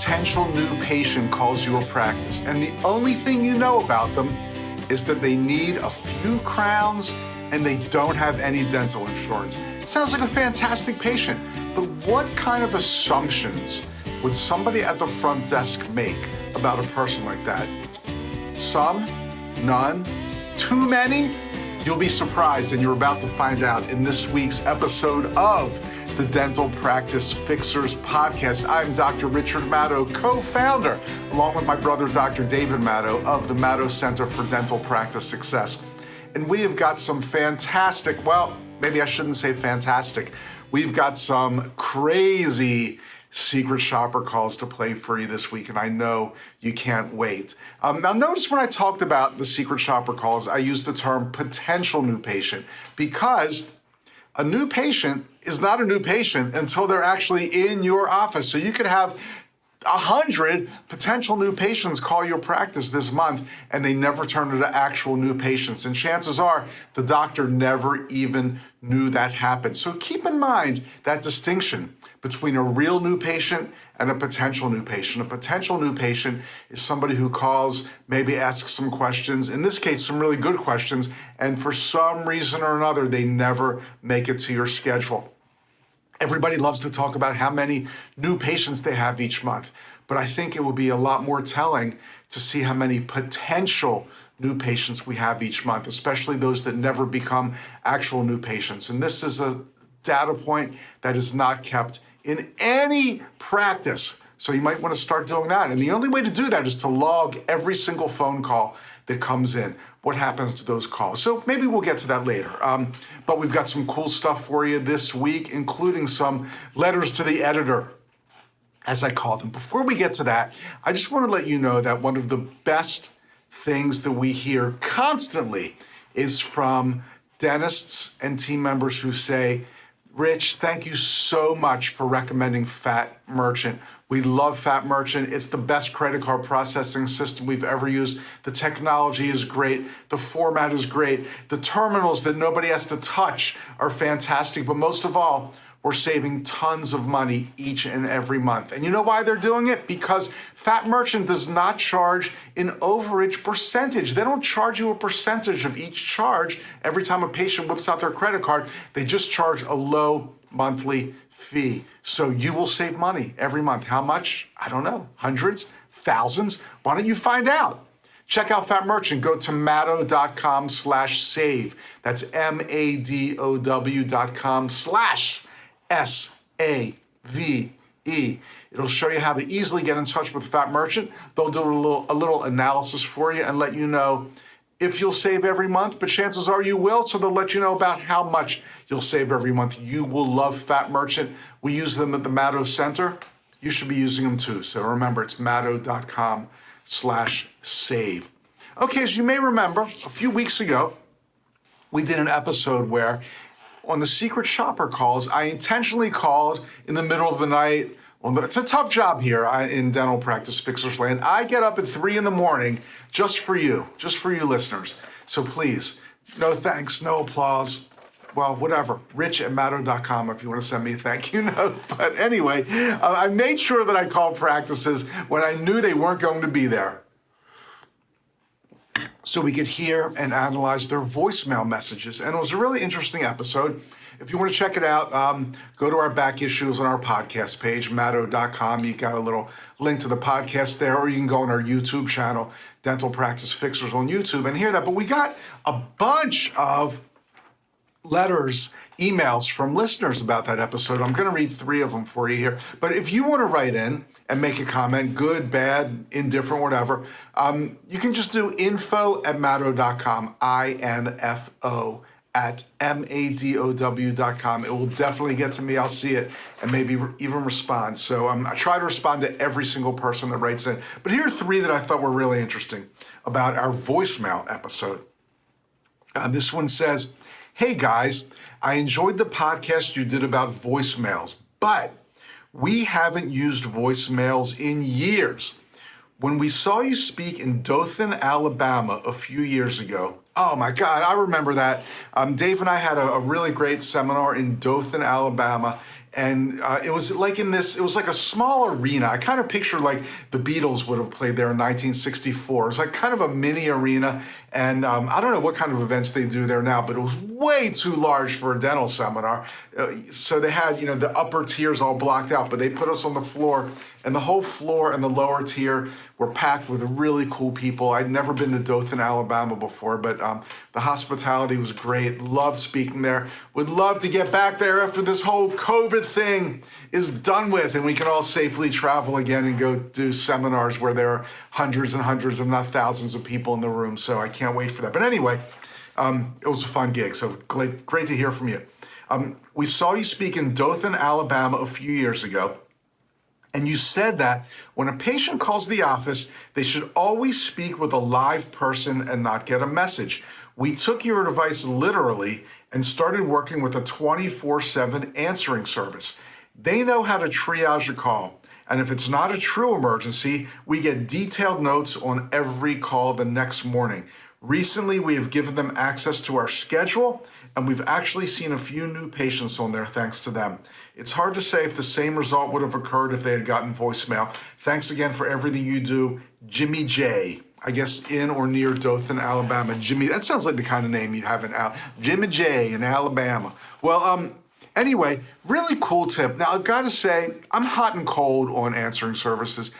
potential new patient calls your practice, and the only thing you know about them is that they need a few crowns and they don't have any dental insurance. It sounds like a fantastic patient, but what kind of assumptions would somebody at the front desk make about a person like that? Some? None? Too many? You'll be surprised, and you're about to find out in this week's episode of the Dental Practice Fixers podcast. I'm Dr. Richard Maddow, co-founder, along with my brother, Dr. David Maddow, of the Maddow Center for Dental Practice Success. And we have got some fantastic, well, maybe I shouldn't say fantastic. We've got some crazy secret shopper calls to play for you this week, and I know you can't wait. Now notice when I talked about the secret shopper calls, I used the term potential new patient because a new patient is not a new patient until they're actually in your office. So you could have 100 potential new patients call your practice this month and they never turn into actual new patients. And chances are the doctor never even knew that happened. So keep in mind that distinction between a real new patient and a potential new patient. A potential new patient is somebody who calls, maybe asks some questions, in this case, some really good questions, and for some reason or another, they never make it to your schedule. Everybody loves to talk about how many new patients they have each month, but I think it would be a lot more telling to see how many potential new patients we have each month, especially those that never become actual new patients. And this is a data point that is not kept in any practice. So you might want to start doing that. And the only way to do that is to log every single phone call that comes in. What happens to those calls? So maybe we'll get to that later. But we've got some cool stuff for you this week, including some letters to the editor, as I call them. Before we get to that, I just want to let you know that one of the best things that we hear constantly is from dentists and team members who say, Rich, thank you so much for recommending Fat Merchant. We love Fat Merchant. It's the best credit card processing system we've ever used. The technology is great. The format is great. The terminals that nobody has to touch are fantastic. But most of all, we're saving tons of money each and every month. And you know why they're doing it? Because Fat Merchant does not charge an overage percentage. They don't charge you a percentage of each charge every time a patient whips out their credit card. They just charge a low monthly fee. So you will save money every month. How much? I don't know. Hundreds? Thousands? Why don't you find out? Check out Fat Merchant. Go to maddow.com/save. That's MADOW.com/SAVE. It'll show you how to easily get in touch with Fat Merchant. They'll do a little analysis for you and let you know if you'll save every month, but chances are you will, so they'll let you know about how much you'll save every month. You will love Fat Merchant. We use them at the Maddow Center. You should be using them too. So remember, it's maddow.com/save. Okay, as you may remember, a few weeks ago, we did an episode where on the secret shopper calls, I intentionally called in the middle of the night. Well, it's a tough job here in Dental Practice Fixers Land. I get up at 3 a.m. just for you listeners. So please, no thanks, no applause. Well, whatever, rich@maddow.com if you want to send me a thank you note. But anyway, I made sure that I called practices when I knew they weren't going to be there, so we could hear and analyze their voicemail messages. And it was a really interesting episode. If you want to check it out, go to our back issues on our podcast page, maddow.com. You got a little link to the podcast there, or you can go on our YouTube channel, Dental Practice Fixers on YouTube, and hear that. But we got a bunch of letters, emails from listeners about that episode. I'm going to read 3 of them for you here. But if you want to write in and make a comment, good, bad, indifferent, whatever, you can just do info@maddow.com, info@MADOW.com. It will definitely get to me. I'll see it and maybe even respond. So I try to respond to every single person that writes in. But here are 3 that I thought were really interesting about our voicemail episode. This one says, "Hey guys, I enjoyed the podcast you did about voicemails, but we haven't used voicemails in years. When we saw you speak in Dothan, Alabama a few years ago," oh my God, I remember that. Dave and I had a really great seminar in Dothan, Alabama, And it was like it was like a small arena. I kind of picture like the Beatles would have played there in 1964. It was like kind of a mini arena. And I don't know what kind of events they do there now, but it was way too large for a dental seminar. So they had, the upper tiers all blocked out, but they put us on the floor, and the whole floor and the lower tier were packed with really cool people. I'd never been to Dothan, Alabama before, but the hospitality was great. Loved speaking there. Would love to get back there after this whole COVID thing is done with and we can all safely travel again and go do seminars where there are hundreds and hundreds, if not thousands of people in the room. So I can't wait for that. But anyway, it was a fun gig. So great to hear from you. We saw you speak in Dothan, Alabama a few years ago. And you said that when a patient calls the office, they should always speak with a live person and not get a message. We took your advice literally and started working with a 24/7 answering service. They know how to triage a call. And if it's not a true emergency, we get detailed notes on every call the next morning. Recently, we have given them access to our schedule, and we've actually seen a few new patients on there thanks to them. It's hard to say if the same result would have occurred if they had gotten voicemail. Thanks again for everything you do, Jimmy J. I guess in or near Dothan, Alabama. Jimmy, that sounds like the kind of name you'd have in Jimmy J in Alabama. Well, anyway, really cool tip. Now, I've got to say, I'm hot and cold on answering services.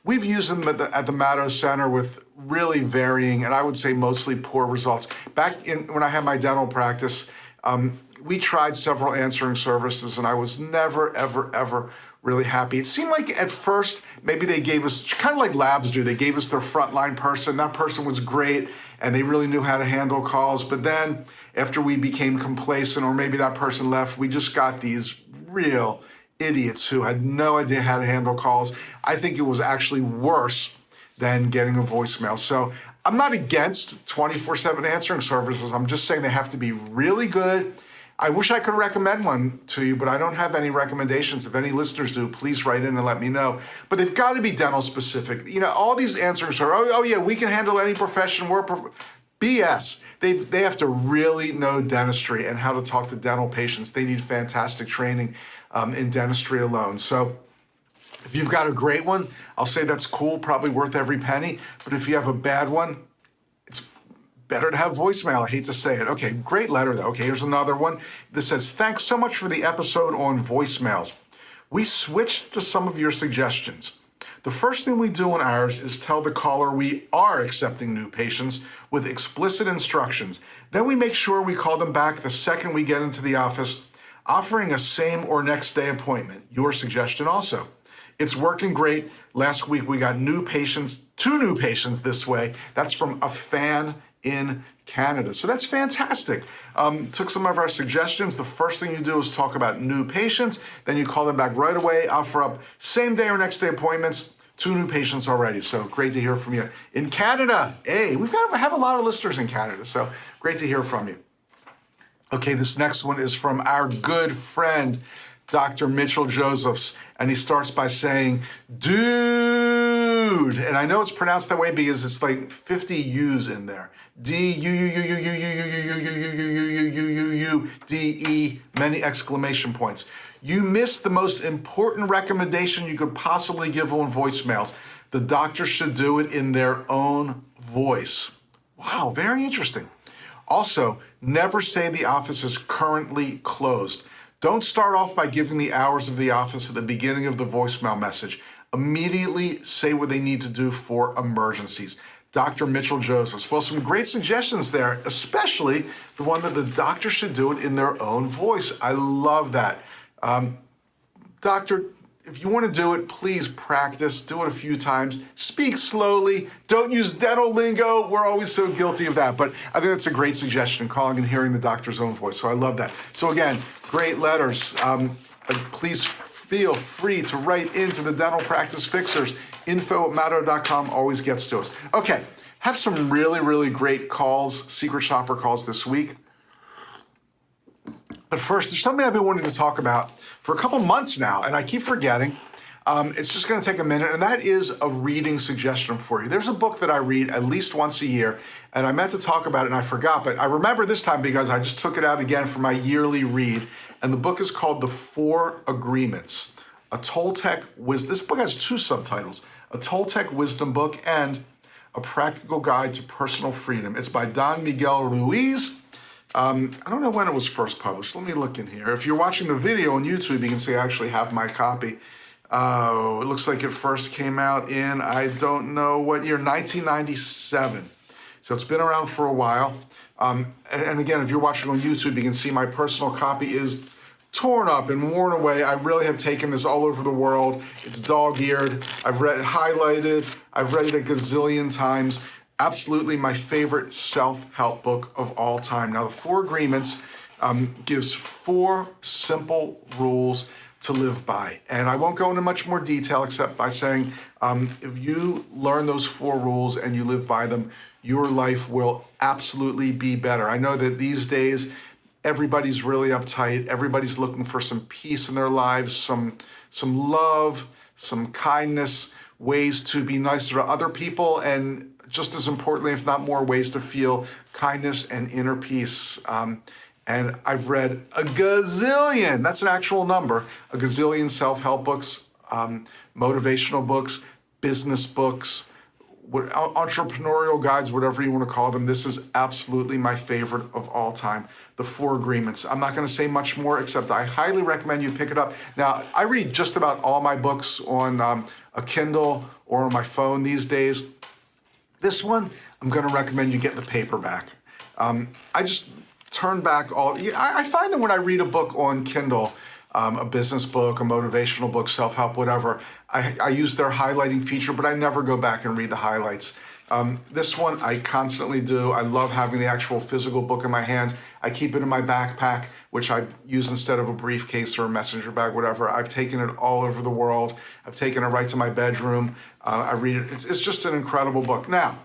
We've used them at the Maddow Center with really varying, and I would say mostly poor results. Back when I had my dental practice, we tried several answering services, and I was never, ever, ever really happy. It seemed like at first, maybe they gave us, kind of like labs do, they gave us their frontline person. That person was great, and they really knew how to handle calls. But then after we became complacent, or maybe that person left, we just got these real idiots who had no idea how to handle calls. I think it was actually worse than getting a voicemail. So I'm not against 24/7 answering services. I'm just saying they have to be really good. I wish I could recommend one to you, but I don't have any recommendations. If any listeners do, please write in and let me know. But they've got to be dental specific. All these answering services, oh yeah, we can handle any profession. BS. They have to really know dentistry and how to talk to dental patients. They need fantastic training in dentistry alone. So if you've got a great one, I'll say that's cool, probably worth every penny. But if you have a bad one, it's better to have voicemail. I hate to say it. Okay, great letter though. Okay, here's another one. This says, thanks so much for the episode on voicemails. We switched to some of your suggestions. The first thing we do on ours is tell the caller we are accepting new patients with explicit instructions. Then we make sure we call them back the second we get into the office, offering a same or next day appointment. Your suggestion also. It's working great. Last week we got 2 new patients this way. That's from a fan in Canada. So that's fantastic. Took some of our suggestions. The first thing you do is talk about new patients. Then you call them back right away, offer up same day or next day appointments. 2 new patients already. So great to hear from you. In Canada, hey, have a lot of listeners in Canada. So great to hear from you. Okay, this next one is from our good friend, Dr. Mitchell Josephs, and he starts by saying, dude, and I know it's pronounced that way because it's like 50 U's in there. D-U-U-U-U-U-U-U-U-U-U-U-U-U-U-D-E, many exclamation points. You missed the most important recommendation you could possibly give on voicemails. The doctor should do it in their own voice. Wow, very interesting. Also, never say the office is currently closed. Don't start off by giving the hours of the office at the beginning of the voicemail message. Immediately say what they need to do for emergencies. Dr. Mitchell Josephs. Well, some great suggestions there, especially the one that the doctor should do it in their own voice. I love that. Doctor, if you want to do it, please practice. Do it a few times. Speak slowly. Don't use dental lingo. We're always so guilty of that. But I think that's a great suggestion, calling and hearing the doctor's own voice. So I love that. So again, great letters. Please feel free to write into the Dental Practice Fixers. info@maddow.com always gets to us. Okay, have some really, really great calls, Secret Shopper calls this week. But first, there's something I've been wanting to talk about for a couple months now, and I keep forgetting. It's just going to take a minute, and that is a reading suggestion for you. There's a book that I read at least once a year, and I meant to talk about it and I forgot, but I remember this time because I just took it out again for my yearly read, and the book is called The 4 Agreements, a Toltec wisdom. This book has 2 subtitles, a Toltec wisdom book and a practical guide to personal freedom. It's by Don Miguel Ruiz. I don't know when it was first published. Let me look in here. If you're watching the video on YouTube, you can see I actually have my copy. It looks like it first came out in, I don't know what year, 1997. So it's been around for a while. And again, if you're watching on YouTube, you can see my personal copy is torn up and worn away. I really have taken this all over the world. It's dog-eared. I've read it highlighted. I've read it a gazillion times. Absolutely my favorite self-help book of all time. Now, the 4 Agreements gives 4 simple rules to live by. And I won't go into much more detail except by saying, if you learn those 4 rules and you live by them, your life will absolutely be better. I know that these days, everybody's really uptight. Everybody's looking for some peace in their lives, some love, some kindness, ways to be nicer to other people, and just as importantly, if not more, ways to feel kindness and inner peace. And I've read a gazillion, that's an actual number, a gazillion self-help books, motivational books, business books, entrepreneurial guides, whatever you want to call them. This is absolutely my favorite of all time, The 4 Agreements. I'm not going to say much more, except I highly recommend you pick it up. Now, I read just about all my books on a Kindle or on my phone these days. This one, I'm going to recommend you get the paperback. I just turn back all, I find that when I read a book on Kindle, a business book, a motivational book, self-help, whatever, I use their highlighting feature, but I never go back and read the highlights. This one I constantly do. I love having the actual physical book in my hands. I keep it in my backpack, which I use instead of a briefcase or a messenger bag, whatever. I've taken it all over the world. I've taken it right to my bedroom. I read it. It's just an incredible book. Now,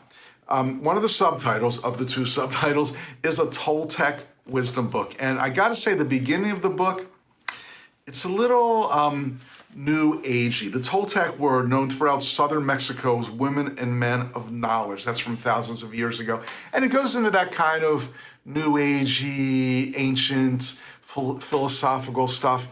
one of the subtitles of the 2 subtitles is a Toltec wisdom book. And I got to say, the beginning of the book, it's a little new agey. The Toltec were known throughout southern Mexico as women and men of knowledge. That's from thousands of years ago. And it goes into that kind of new agey, ancient, philosophical stuff.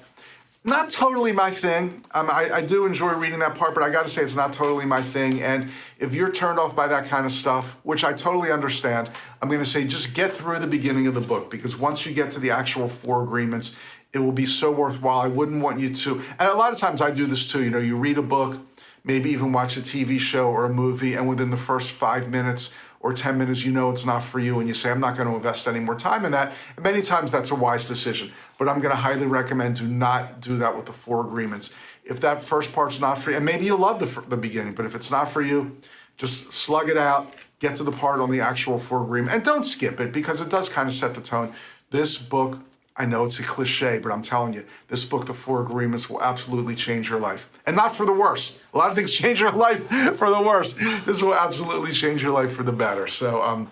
Not totally my thing. I do enjoy reading that part, but I got to say it's not totally my thing. And if you're turned off by that kind of stuff, which I totally understand, I'm going to say just get through the beginning of the book, because once you get to the actual 4 agreements, it will be so worthwhile. I wouldn't want you to, and a lot of times I do this too, you read a book, maybe even watch a TV show or a movie, and within the first 5 minutes or 10 minutes, it's not for you, and you say, I'm not going to invest any more time in that. And many times that's a wise decision, but I'm going to highly recommend do not do that with the 4 agreements. If that first part's not for you, and maybe you'll love the beginning, but if it's not for you, just slug it out, get to the part on the actual 4 agreement, and don't skip it, because it does kind of set the tone. This book, I know it's a cliche, but I'm telling you, this book, The 4 Agreements, will absolutely change your life. And not for the worse. A lot of things change your life for the worse. This will absolutely change your life for the better. So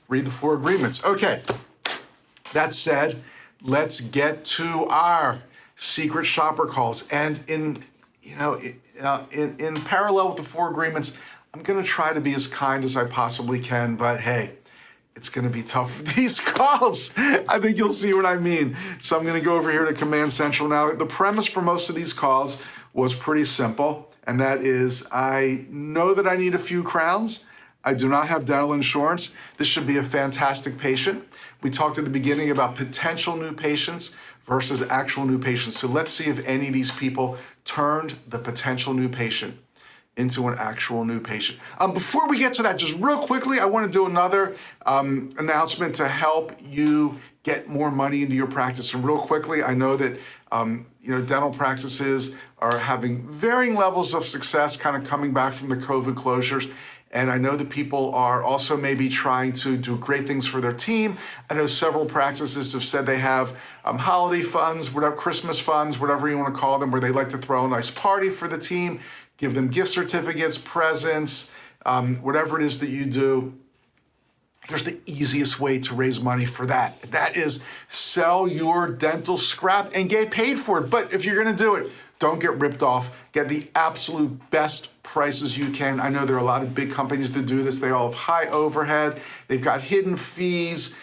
read The 4 Agreements. Okay, that said, let's get to our secret shopper calls. And in parallel with The 4 Agreements, I'm going to try to be as kind as I possibly can, but hey, it's going to be tough for these calls. I think you'll see what I mean. So I'm going to go over here to Command Central now. The premise for most of these calls was pretty simple, and that is I know that I need a few crowns. I do not have dental insurance. This should be a fantastic patient. We talked at the beginning about potential new patients versus actual new patients. So let's see if any of these people turned the potential new patient into an actual new patient. Before we get to that, just real quickly, I want to do another announcement to help you get more money into your practice. And real quickly, I know that dental practices are having varying levels of success kind of coming back from the COVID closures. And I know that people are also maybe trying to do great things for their team. I know several practices have said they have holiday funds, whatever, Christmas funds, whatever you want to call them, where they like to throw a nice party for the team, give them gift certificates, presents, whatever it is that you do. Here's the easiest way to raise money for that. That is sell your dental scrap and get paid for it. But if you're going to do it, Don't get ripped off. Get the absolute best prices you can. I know there are a lot of big companies that do this. They all have high overhead. They've got hidden fees,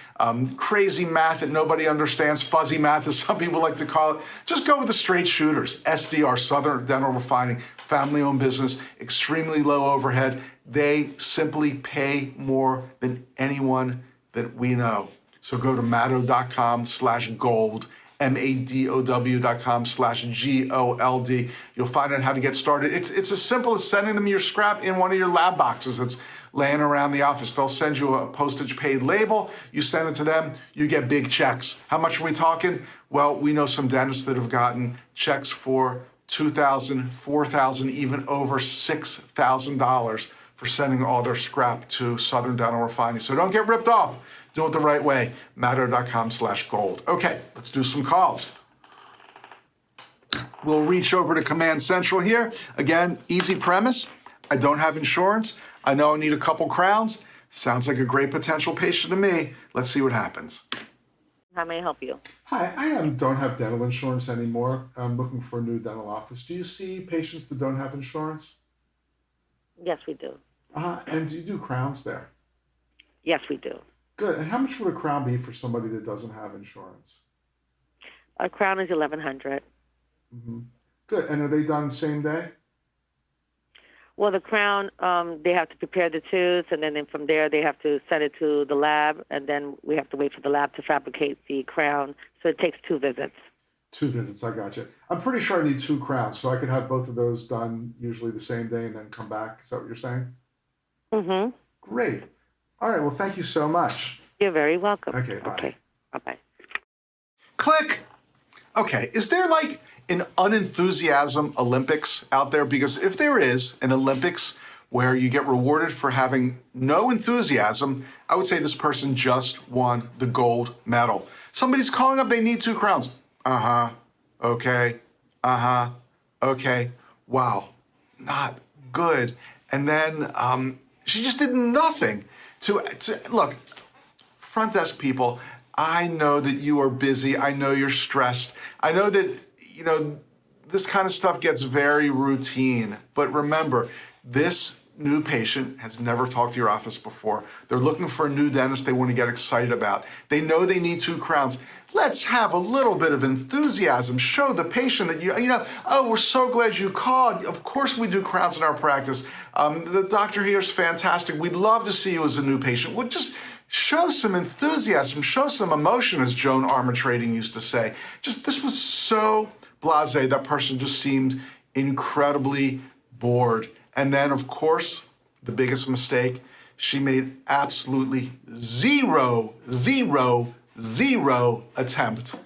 crazy math that nobody understands, fuzzy math as some people like to call it. Just go with the straight shooters. SDR, Southern Dental Refining, family-owned business, extremely low overhead. They simply pay more than anyone that we know. So go to maddow.com/gold, madow.com/GOLD. You'll find out how to get started. It's as simple as sending them your scrap in one of your lab boxes that's laying around the office. They'll send you a postage paid label. You send it to them. You get big checks. How much are we talking? Well, we know some dentists that have gotten checks for $2,000, $4,000, even over $6,000 for sending all their scrap to Southern Dental Refining. So don't get ripped off. Do it the right way. maddow.com/gold. Okay, let's do some calls. We'll reach over to Command Central here. Again, easy premise. I don't have insurance. I know I need a couple crowns. Sounds like a great potential patient to me. Let's see what happens. How may I help you? Hi, I don't have dental insurance anymore. I'm looking for a new dental office. Do you see patients that don't have insurance? Yes, we do. And do you do crowns there? Yes, we do. Good. And how much would a crown be for somebody that doesn't have insurance? A crown is $1,100. Mm-hmm. Good. And are they done same day? Well, the crown, they have to prepare the tooth, and then from there they have to send it to the lab, and then we have to wait for the lab to fabricate the crown. So it takes 2 visits. 2 visits, I got you. I'm pretty sure I need 2 crowns, so I could have both of those done usually the same day and then come back. Is that what you're saying? Mm-hmm. Great. All right, well, thank you so much. You're very welcome. Okay, bye. Okay, bye-bye. Click. Okay, is there like an unenthusiasm Olympics out there? Because if there is an Olympics where you get rewarded for having no enthusiasm, I would say this person just won the gold medal. Somebody's calling up, they need 2 crowns. Okay, okay, wow, not good. And then she just did nothing to look, front desk people, I know that you are busy. I know you're stressed. I know that, this kind of stuff gets very routine. But remember, this new patient has never talked to your office before. They're looking for a new dentist they want to get excited about. They know they need 2 crowns. Let's have a little bit of enthusiasm. Show the patient that oh, we're so glad you called. Of course we do crowns in our practice. The doctor here is fantastic. We'd love to see you as a new patient. Well, just show some enthusiasm, show some emotion, as Joan Armatrading used to say. This was so blasé. That person just seemed incredibly bored. And then, of course, the biggest mistake, she made absolutely zero attempt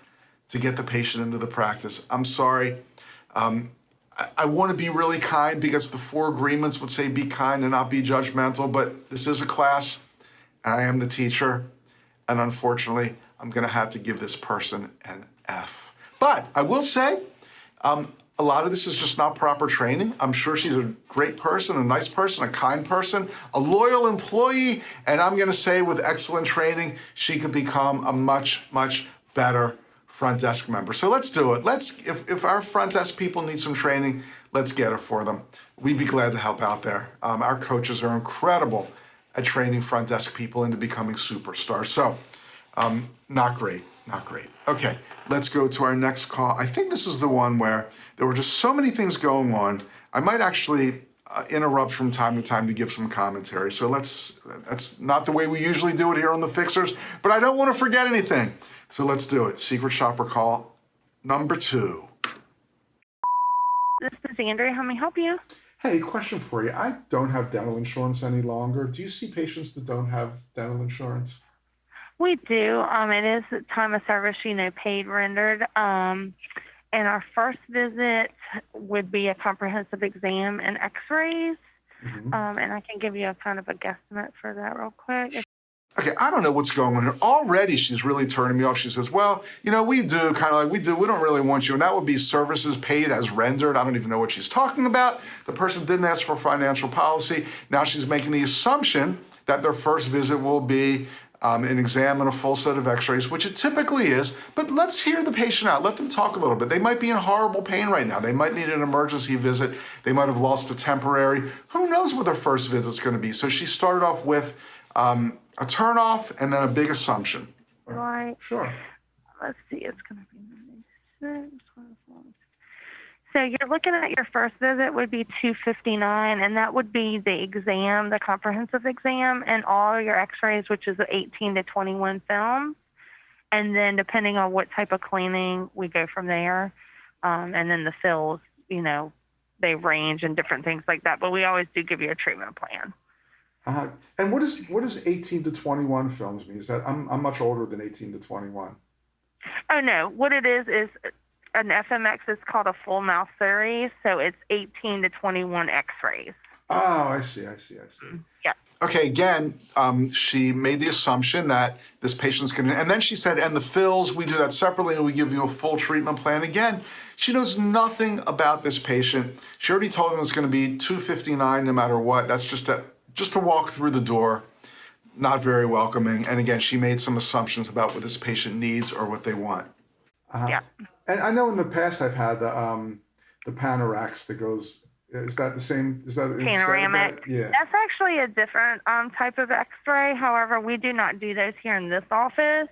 to get the patient into the practice. I'm sorry. I want to be really kind because the 4 agreements would say be kind and not be judgmental, but this is a class, and I am the teacher, and unfortunately, I'm going to have to give this person an F. But I will say, a lot of this is just not proper training. I'm sure she's a great person, a nice person, a kind person, a loyal employee, and I'm gonna say with excellent training, she could become a much, much better front desk member. So let's do it. If our front desk people need some training, let's get it for them. We'd be glad to help out there. Our coaches are incredible at training front desk people into becoming superstars. So, not great. Not great. Okay, let's go to our next call. I think this is the one where there were just so many things going on. I might actually interrupt from time to time to give some commentary. So that's not the way we usually do it here on The Fixers, but I don't want to forget anything. So let's do it. Secret shopper call number 2. This is Andrea. How may I help you? Hey, question for you. I don't have dental insurance any longer. Do you see patients that don't have dental insurance? We do. It is time of service, paid rendered. And our first visit would be a comprehensive exam and x-rays. Mm-hmm. And I can give you a kind of a guesstimate for that real quick. Okay, I don't know what's going on here. Already she's really turning me off. She says, well, we do, we don't really want you. And that would be services paid as rendered. I don't even know what she's talking about. The person didn't ask for financial policy. Now she's making the assumption that their first visit will be an exam and a full set of x-rays, which it typically is, but let's hear the patient out. Let them talk a little bit. They might be in horrible pain right now. They might need an emergency visit. They might have lost a temporary. Who knows what their first visit's gonna be? So she started off with a turnoff and then a big assumption. Right. Sure. Let's see, it's going to be 24. So you're looking at your first visit would be $259, and that would be the exam, the comprehensive exam, and all your x-rays, which is 18 to 21 films. And then depending on what type of cleaning, we go from there. And then the fills, you know, they range and different things like that. But we always do give you a treatment plan. And what does 18 to 21 films mean? Is that I'm much older than 18 to 21? Oh, no. What it is an FMX is called a full mouth series, so it's 18 to 21 x-rays. Oh, I see. Yeah. Okay, again, she made the assumption that this patient's gonna, and then she said, and the fills, we do that separately, and we give you a full treatment plan. Again, she knows nothing about this patient. She already told him it's gonna be $259 no matter what. That's just to walk through the door. Not very welcoming. And again, she made some assumptions about what this patient needs or what they want. Yeah. And I know in the past I've had the Panorax that goes, is that the same? Is that Panoramic? Yeah. That's actually a different type of x-ray. However, we do not do those here in this office.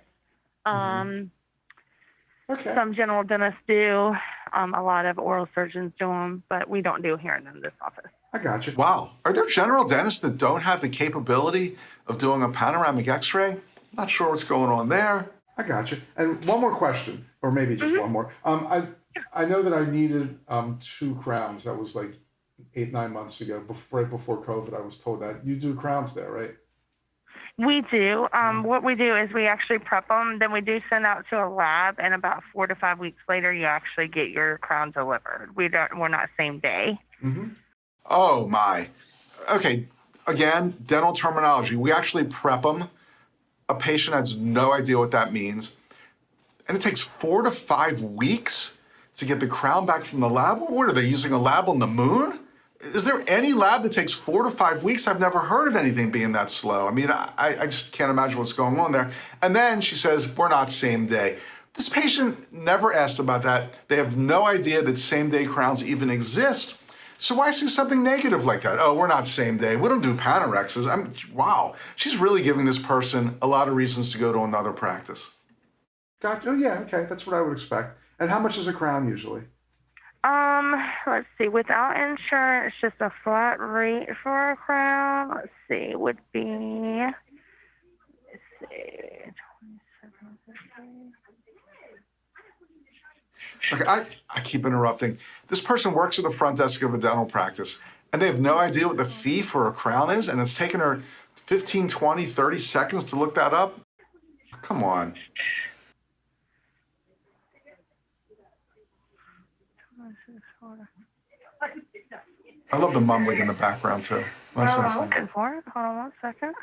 Okay. Some general dentists do. A lot of oral surgeons do them, but we don't do here in this office. I got you. Wow. Are there general dentists that don't have the capability of doing a panoramic x-ray? Not sure what's going on there. I got you. And one more question, or maybe just one more. I know that I needed 2 crowns. That was like 8-9 months ago, right before COVID. I was told that. You do crowns there, right? We do. What we do is we actually prep them, then we do send out to a lab, and about 4 to 5 weeks later, you actually get your crown delivered. We're not same day. Oh my. Okay, again, dental terminology. We actually prep them. A patient has no idea what that means. And it takes 4 to 5 weeks to get the crown back from the lab? What are they using, a lab on the moon? Is there any lab that takes 4 to 5 weeks? I've never heard of anything being that slow. I mean, I just can't imagine what's going on there. And then she says, we're not same day. This patient never asked about that. They have no idea that same day crowns even exist. So why say something negative like that? Oh, we're not same day. We don't do Panorexes. Wow. She's really giving this person a lot of reasons to go to another practice. Gotcha. Oh, yeah, okay. That's what I would expect. And how much is a crown usually? Let's see. Without insurance, just a flat rate for a crown. Let's see. Would be, let's see, 27. Okay, I keep interrupting. This person works at the front desk of a dental practice, and they have no idea what the fee for a crown is, and it's taken her 15, 20, 30 seconds to look that up? Come on. I love the mumbling in the background, too. I'm looking for it. Hold on 1 second.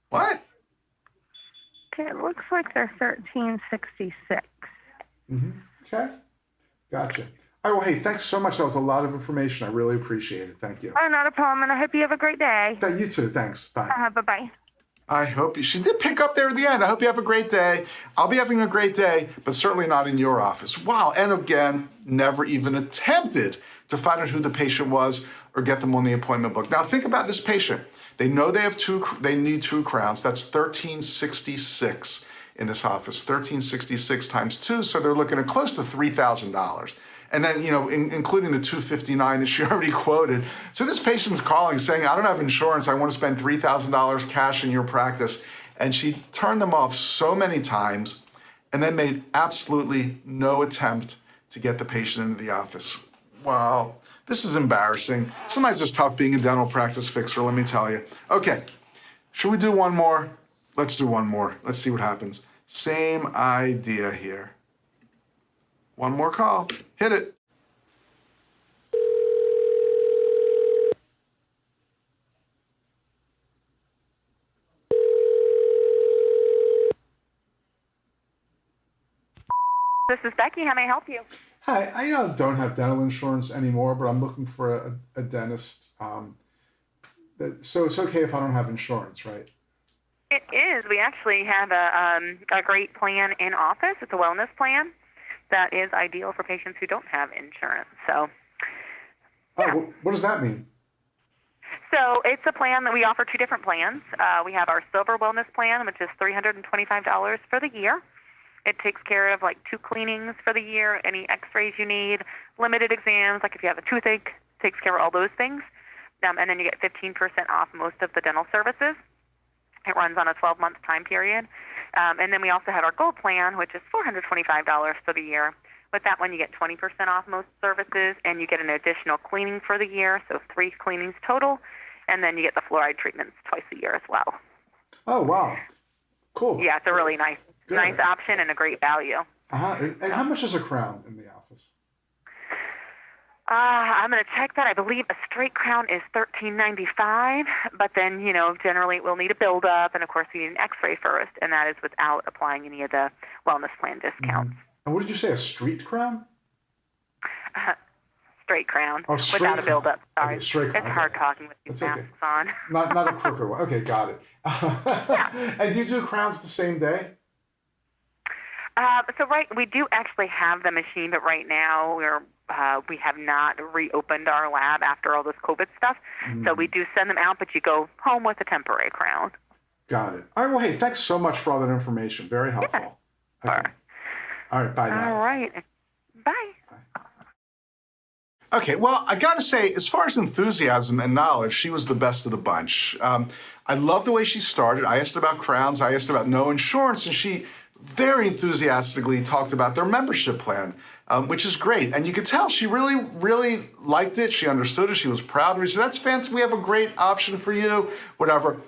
What? Okay, it looks like they're $13.66. Okay. Gotcha. All right, well, hey, thanks so much. That was a lot of information. I really appreciate it. Thank you. Oh, not a problem, and I hope you have a great day. You too. Thanks. Bye. Bye-bye. I hope she did pick up there at the end. I hope you have a great day. I'll be having a great day, but certainly not in your office. Wow. And again, never even attempted to find out who the patient was or get them on the appointment book. Now think about this patient. They know they need 2 crowns. That's $13.66 in this office. $13.66 times 2, so they're looking at close to $3,000. And then, including the $259 that she already quoted. So this patient's calling saying, I don't have insurance. I want to spend $3,000 cash in your practice. And she turned them off so many times and then made absolutely no attempt to get the patient into the office. Wow, this is embarrassing. Sometimes it's tough being a dental practice fixer, let me tell you. Okay, should we do one more? Let's do one more. Let's see what happens. Same idea here. One more call. Hit it. This is Becky. How may I help you? Hi, I don't have dental insurance anymore, but I'm looking for a dentist. So it's okay if I don't have insurance, right? It is. We actually have a great plan in office. It's a wellness plan that is ideal for patients who don't have insurance. So, yeah. What does that mean? So it's a plan that we offer two different plans. We have our Silver Wellness Plan, which is $325 for the year. It takes care of like 2 cleanings for the year, any x-rays you need, limited exams, like if you have a toothache, takes care of all those things. And then you get 15% off most of the dental services. It runs on a 12-month time period. And then we also have our Gold Plan, which is $425 for the year. With that one, you get 20% off most services, and you get an additional cleaning for the year, so 3 cleanings total. And then you get the fluoride treatments twice a year as well. Oh, wow. Cool. Yeah, it's a really nice option and a great value. And how much is a crown in the office? I'm going to check that. I believe a straight crown is $13.95, but then, generally we'll need a build-up, and of course we need an x-ray first, and that is without applying any of the wellness plan discounts. And what did you say, a street crown? Straight crown, oh, straight without a build-up. Sorry. Okay, straight crown. It's hard talking with these masks on. not a crooked one. Okay, got it. Yeah. And do you do crowns the same day? We do actually have the machine, but right now we have not reopened our lab after all this COVID stuff. So we do send them out, but you go home with a temporary crown. Got it. All right. Well, hey, thanks so much for all that information. Very helpful. Yeah. Okay. All right. Bye now. All right. Bye. Okay, well, I got to say, as far as enthusiasm and knowledge, she was the best of the bunch. I love the way she started. I asked about crowns. I asked about no insurance, and she very enthusiastically talked about their membership plan, which is great. And you could tell she really, really liked it. She understood it. She was proud of it. She said, that's fantastic. We have a great option for you, whatever.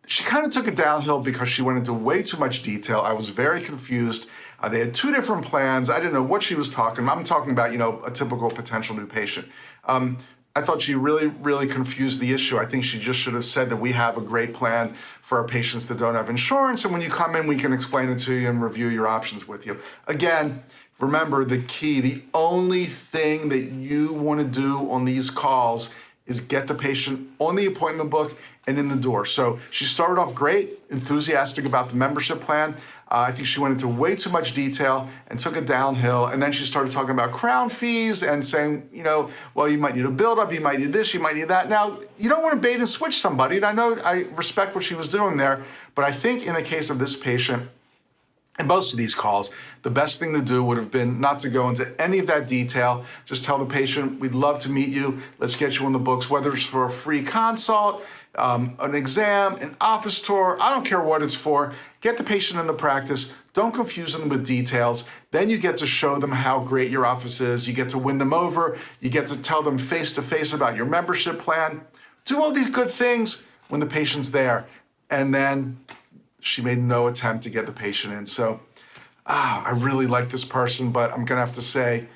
She kind of took it downhill because she went into way too much detail. I was very confused. They had 2 different plans. I didn't know what she was talking about. I'm talking about, a typical potential new patient. I thought she really, really confused the issue. I think she just should have said that we have a great plan for our patients that don't have insurance, and when you come in, we can explain it to you and review your options with you. Again, remember the key, the only thing that you want to do on these calls is get the patient on the appointment book and in the door. So she started off great, enthusiastic about the membership plan. I think she went into way too much detail and took it downhill. And then she started talking about crown fees and saying, well, you might need a build-up, you might need this, you might need that. Now, you don't want to bait and switch somebody. And I know I respect what she was doing there, but I think in the case of this patient, in most of these calls, the best thing to do would have been not to go into any of that detail. Just tell the patient, we'd love to meet you. Let's get you on the books, whether it's for a free consult, an exam, an office tour. I don't care what it's for. Get the patient in the practice. Don't confuse them with details. Then you get to show them how great your office is. You get to win them over. You get to tell them face-to-face about your membership plan. Do all these good things when the patient's there. And then she made no attempt to get the patient in. So, I really like this person, but I'm gonna have to say,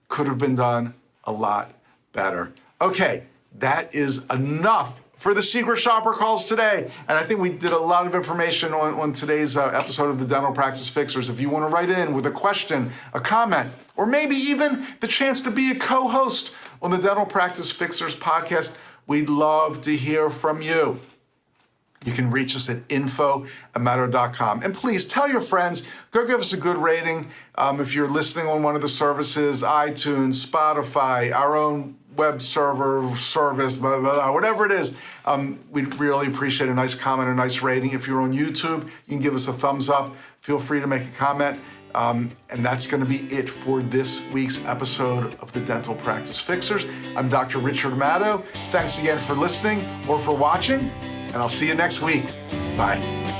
could have been done a lot better. Okay, that is enough for the Secret Shopper calls today. And I think we did a lot of information on today's episode of the Dental Practice Fixers. If you wanna write in with a question, a comment, or maybe even the chance to be a co-host on the Dental Practice Fixers podcast, we'd love to hear from you. You can reach us at info@matter.com. And please tell your friends, go give us a good rating. If you're listening on one of the services, iTunes, Spotify, our own web server service, blah, blah, blah, whatever it is, we'd really appreciate a nice comment, a nice rating. If you're on YouTube, you can give us a thumbs up. Feel free to make a comment. And that's going to be it for this week's episode of the Dental Practice Fixers. I'm Dr. Richard Amato. Thanks again for listening or for watching, and I'll see you next week. Bye.